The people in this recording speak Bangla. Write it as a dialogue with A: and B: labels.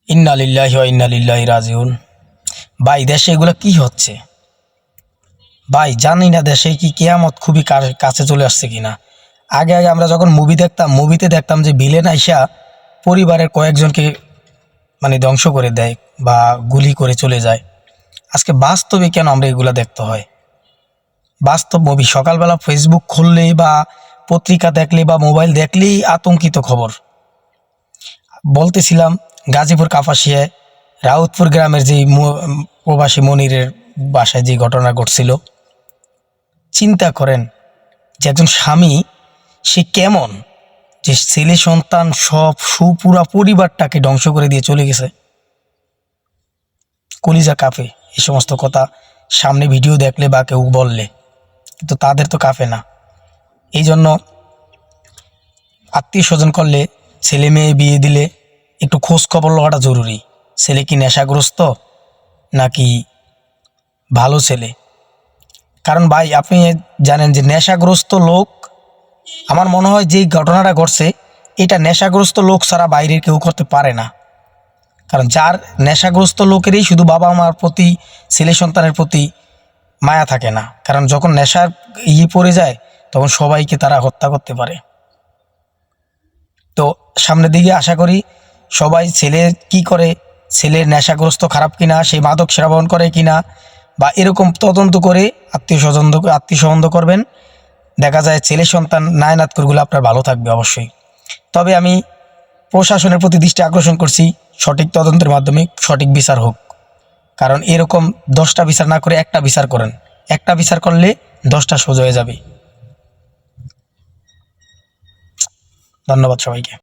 A: ইন্না লিল্লাহি ওয়া ইন্না ইলাইহি রাজিউন। ভাই দেশে এগুলো কি হচ্ছে? ভাই জানি না দেশে কি কিয়ামত খুবই কাছে চলে আসছে কিনা। আগে আগে আমরা যখন মুভিতে দেখতাম যে ভিলেন আইসা পরিবারের কয়েকজনকে মানে ধ্বংস করে দেয় বা গুলি করে চলে যায়। আজকে বাস্তবে কেন আমরা এগুলা দেখতে হয়? বাস্তব মুভি সকালবেলা ফেসবুক খুললেই বা পত্রিকা দেখলে বা মোবাইল দেখলেই আতঙ্কিত খবর। বলতেছিলাম গাজীপুর কাপাসিয়ায় রাউতপুর গ্রামের যে প্রবাসী মনিরের বাসায় যে ঘটনা ঘটছিল, চিন্তা করেন যে একজন স্বামী সে কেমন, যে ছেলে সন্তান সব সুপুরা পরিবারটাকে ধ্বংস করে দিয়ে চলে গেছে। কলিজা কাঁপে এই সমস্ত কথা সামনে ভিডিও দেখলে বা কেউ বললে, কিন্তু তাদের তো কাঁপে না। এই জন্য আত্মীয় স্বজন করলে, ছেলে মেয়ে বিয়ে দিলে একটু খোঁজ খবর লওয়াটা জরুরি। ছেলে কি নেশাগ্রস্ত নাকি ভালো ছেলে? কারণ ভাই আপনি জানেন যে নেশাগ্রস্ত লোক, আমার মনে হয় যে ঘটনাটা ঘটছে এটা নেশাগ্রস্ত লোক ছাড়া বাইরের কেউ করতে পারে না। কারণ যার নেশাগ্রস্ত লোকেরই শুধু বাবা মার প্রতি, ছেলে সন্তানের প্রতি মায়া থাকে না। কারণ যখন নেশার পড়ে যায় তখন সবাইকে তারা হত্যা করতে পারে। তো সামনের দিকে আশা করি সবাই ছেলে কি করে, ছেলের নেশাগ্রস্ত খারাপ কিনা, সে মাদক সেবন করে কিনা বা এরকম তদন্ত করে আত্মীয় স্বজন করবেন। দেখা যায় ছেলে সন্তান নায়নাতকুরগুলো আপনার ভালো থাকবে অবশ্যই। তবে আমি প্রশাসনের প্রতি দৃষ্টি আকর্ষণ করছি, সঠিক তদন্তের মাধ্যমে সঠিক বিচার হোক। কারণ এরকম 10টা বিচার না করে একটা বিচার করেন, একটা বিচার করলে 10টা সোজা হয়ে যাবে। ধন্যবাদ সবাইকে।